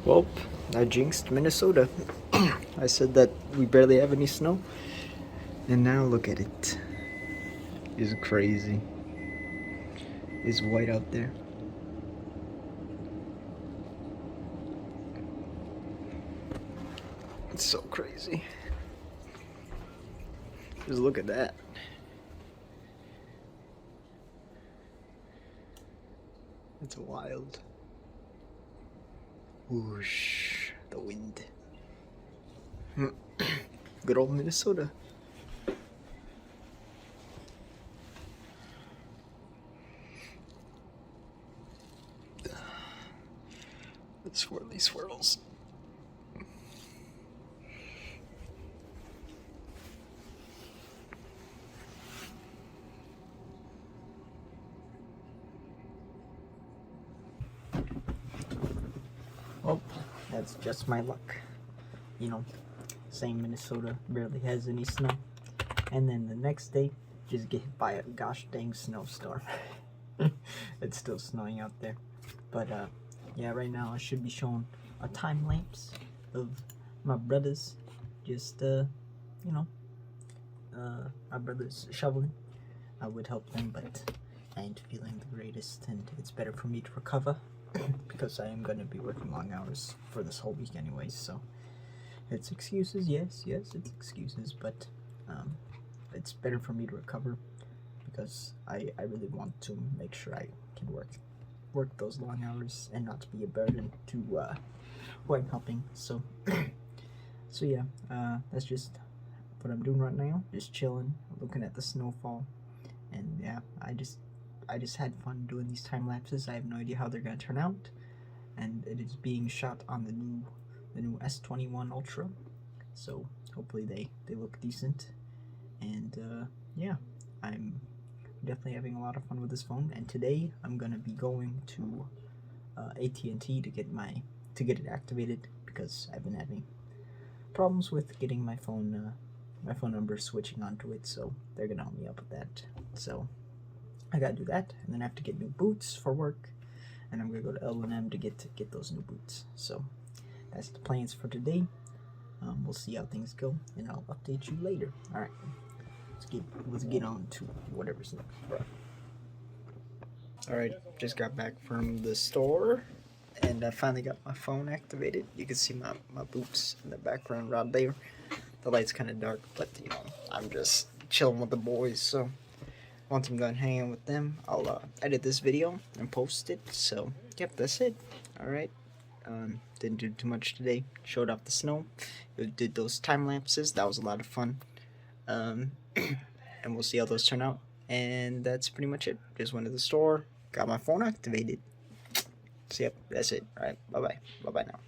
Well, I jinxed Minnesota. I said that we barely have any snow, and now look at it. It's crazy. It's white out there. It's so crazy. Just look at that. It's wild. Whoosh, the wind. Good old Minnesota. The swirly swirls. Oh, that's just my luck. You know, saying Minnesota barely has any snow. And then the next day, just get hit by a gosh dang snowstorm. It's still snowing out there. But yeah, right now I should be showing a time lapse of my brothers just my brothers shoveling. I would help them, but I ain't feeling the greatest, and it's better for me to recover because I am gonna be working long hours for this whole week anyways. So it's excuses, yes, it's excuses, but it's better for me to recover because I really want to make sure I can work those long hours and not to be a burden to who I'm helping. So so yeah, that's just what I'm doing right now, just chilling, looking at the snowfall. And yeah, I just had fun doing these time lapses. I have no idea how they're gonna turn out, and it is being shot on the new S21 Ultra, so hopefully they look decent. And yeah, I'm definitely having a lot of fun with this phone. And today I'm gonna be going to AT&T to get it activated because I've been having problems with getting my phone number switching onto it, so they're gonna help me out with that. So I gotta do that, and then I have to get new boots for work, and I'm gonna go to L&M to get those new boots. So that's the plans for today. We'll see how things go, and I'll update you later. All right, let's get on to whatever's next, bro. All right, just got back from the store, and I finally got my phone activated. You can see my boots in the background right there. The light's kind of dark, but you know, I'm just chilling with the boys. So once I'm done hanging with them, I'll edit this video and post it. So yep, that's it. All right. Didn't do too much today. Showed off the snow. Did those time lapses. That was a lot of fun. And we'll see how those turn out. And that's pretty much it. Just went to the store, got my phone activated. So yep, that's it. All right. Bye bye. Bye bye now.